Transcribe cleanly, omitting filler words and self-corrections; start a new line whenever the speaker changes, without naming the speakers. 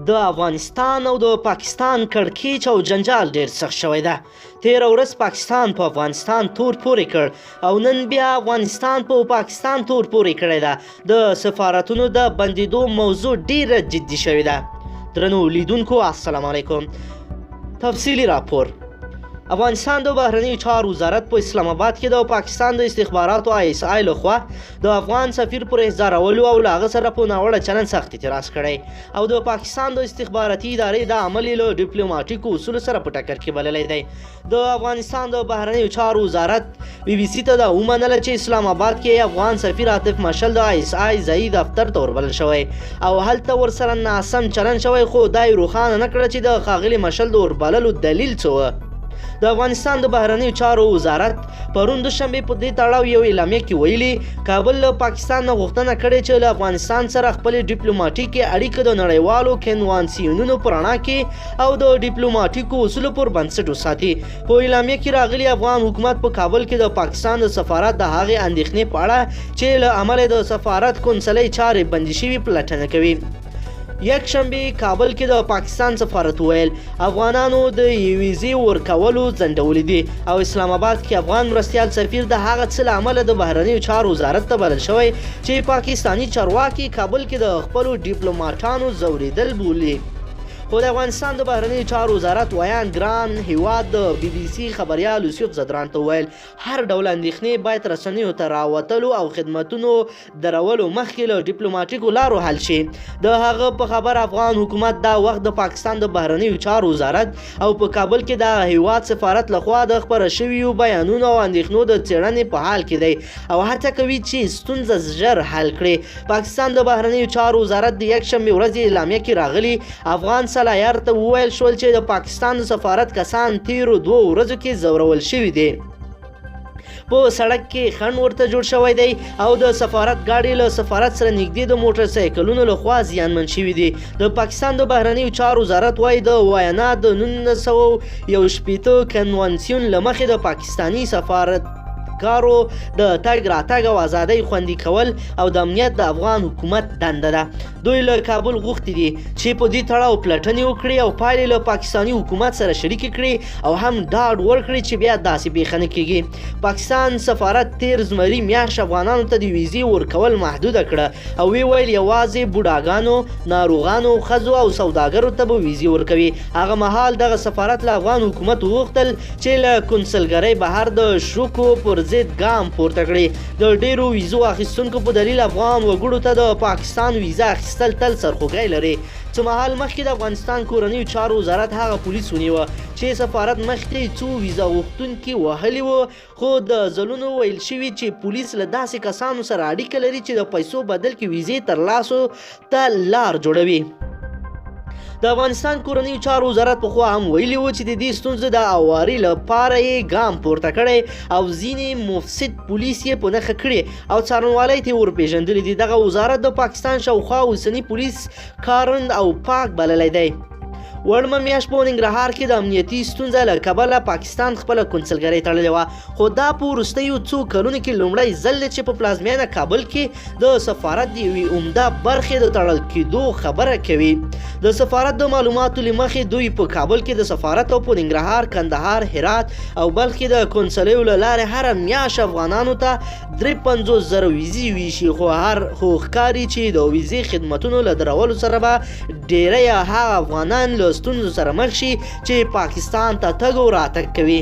د افغانستان او د پاکستان کړکېچ او جنجال ډیر سخت شوی ده. تېره ورځ پاکستان په افغانستان تور پورې کړ او نن بیا افغانستان په پاکستان تور پورې کړی ده. د سفارتونو د بندیدو موضوع ډیره جدي شوې ده. درنو لیدونکو السلام علیکم. تفصیلی راپور. افغانستان د بهرنیو چارو وزارت په اسلام آباد کې د پاکستان د استخباراتو ISI لخوا د افغان سفیر پر احضارولو او له هغه سره په ناوړه چلند سخت اعتراض کړی او د پاکستان د استخباراتي ادارې د عمل له ډیپلوماټیکو اصولو سره په ټکر کې بللی دی. د افغانستان د بهرنیو چارو وزارت BBC ته دا ومنله چې اسلام آباد کې افغان سفیر عاطف مشل د ISI ځایي دفتر ته وربلل شوی او هلته ورسره ناسم چلند شوی، خو دا یې روښانه نه کړه چې د ښاغلي مشل د وربللو دلیل څه و. د افغانستان د بهرنیو چارو وزارت پرون دوشنبه په دې تړاو یو اعلامیه کې ویلي کابل له پاکستان نه غوښتنه کړې چې له افغانستان سره خپل ډیپلوماټیکي اړیکې د نړیوالو کنوانسیونونو په رڼا کې او د ډیپلوماټیکو اصولو پر بنسټ وساتي. په اعلامیه کې راغلي افغان حکومت په کابل کې د پاکستان د سفارت د هغې اندېښنې په اړه چې له امله د سفارت قونسلۍ چارې بندي شوي پلټنه کوي. یک شنبه کابل کې د پاکستان سفارت ویل افغانانو د ویزې ورکولو ځنډولې دي او اسلام آباد کې افغان مرستیال سفیر د هغه څه له امله د بهرنیو چارو وزارت ته بلل شوی چې پاکستانی چارواکي کابل کې د خپلو ډیپلوماټانو ځورېدل بولي. خو د افغانستان د بهرنیو چارو وزارت ویان ګران هیواد د BBC خبریال یوسف زدران ته ویل هر ډول اندېښنې باید رسنیو ته راوتلو او خدمتونو درولو مخکې له ډیپلوماټیکو لارو حل شي. د هغه په خبر افغان حکومت دا وخت د پاکستان د بهرنیو چارو وزارت او په کابل کې د هیواد سفارت لخوا د خپاره شویو بیانونو او اندېښنو د څېړنې په حال کې دی او هڅه کوي چې ستونزه ژر حل کړي. پاکستان د بهرنیو چارو وزارت د یکشنبې ورځې اعلامیه کې راغلي افغان سلایار ته وویل شول چې د پاکستان د سفارت کسان تیرو 2 ورځو کې ځورول شوي دي. په سړک کې خنډ ورته جوړ شوی دی او د سفارت ګاډي له سفارت سره نږدې د موټر سایکلونو لخوا زیانمن شوي دي. د پاکستان د بهرنیو چارو وزارت وايي د ویانا د 1961 کنوانسیون له مخې د پاکستانی سفارت کارو د تګ راتګ او ازادۍ خوندي کول او د امنیت د افغان حکومت دنده ده. دوی له کابل غوښتي دي چې په دې تړاو پلټنې وکړي او پایلې له پاکستانی حکومت سره شریکې کړي او هم ډاډ ورکړي چې بیا داسې پیښه نه کیږي. پاکستان سفارت تیر زمري میاشت افغانانو ته د ویزې ورکول محدوده کړه او وی ویل یوازې بوډاګانو، ناروغانو، ښځو او سوداګرو ته به ویزې ورکوي. هغه مهال دغه سفارت له افغان حکومت وغوښتل چې له کنسلګرۍ بهر د شوکو پر ضد ګام پورته کړي. د ډیرو ویزو اخیستونکو په دلیل افغان وګړو ته د پاکستان ویزه اخیستل تل سرخوږی لري. څه مهال مخکې د افغانستان کورنیو چارو وزارت هغه پولیس ونیوه چې سفارت مخکې څو ویزه غوښتونکي وهلي وو، خو د ځلونو ویل شوي چې پولیس له داسې کسانو سره اړیکه لري چې د پیسو بدل کې ویزې ترلاسو ته لار جوړوي. د افغانستان کورنیو چارو وزارت پخوا هم ویلي و چې د دې ستونزې د اواري لپاره یې ګام پورته کړی او ځینې مفسد پولیس یې په نښه کړي او څارنوالۍ ته یې ورپېژندلي دي. دغه وزارت د پاکستان شاوخوا اوسني پولیس کارند او پاک بللی دی. وړمه میاشت په ننګرهار کې د امنیتي ستونزه له کبله پاکستان خپله کنسلګرۍ تړلې وه، خو دا په وروستیو څو کلونو کې لومړی ځل دی چې په پلازمینه کابل کې د سفارت د یوې عمده برخې د تړل کېدو خبره کوي. د سفارت د معلوماتو له مخې دوی په کابل کې د سفارت او په ننګرهار، کندهار، هرات او بلخ کې د کنسلیو له لارې هره میاشت افغانانو ته 53,000 ویزې ویشي، خو ښکاري چې د ویزې خدمتونو له درولو سره به ډیری هغه افغانان له ستونزو سره مخ شي چې پاکستان ته تګ او راتګ کوي.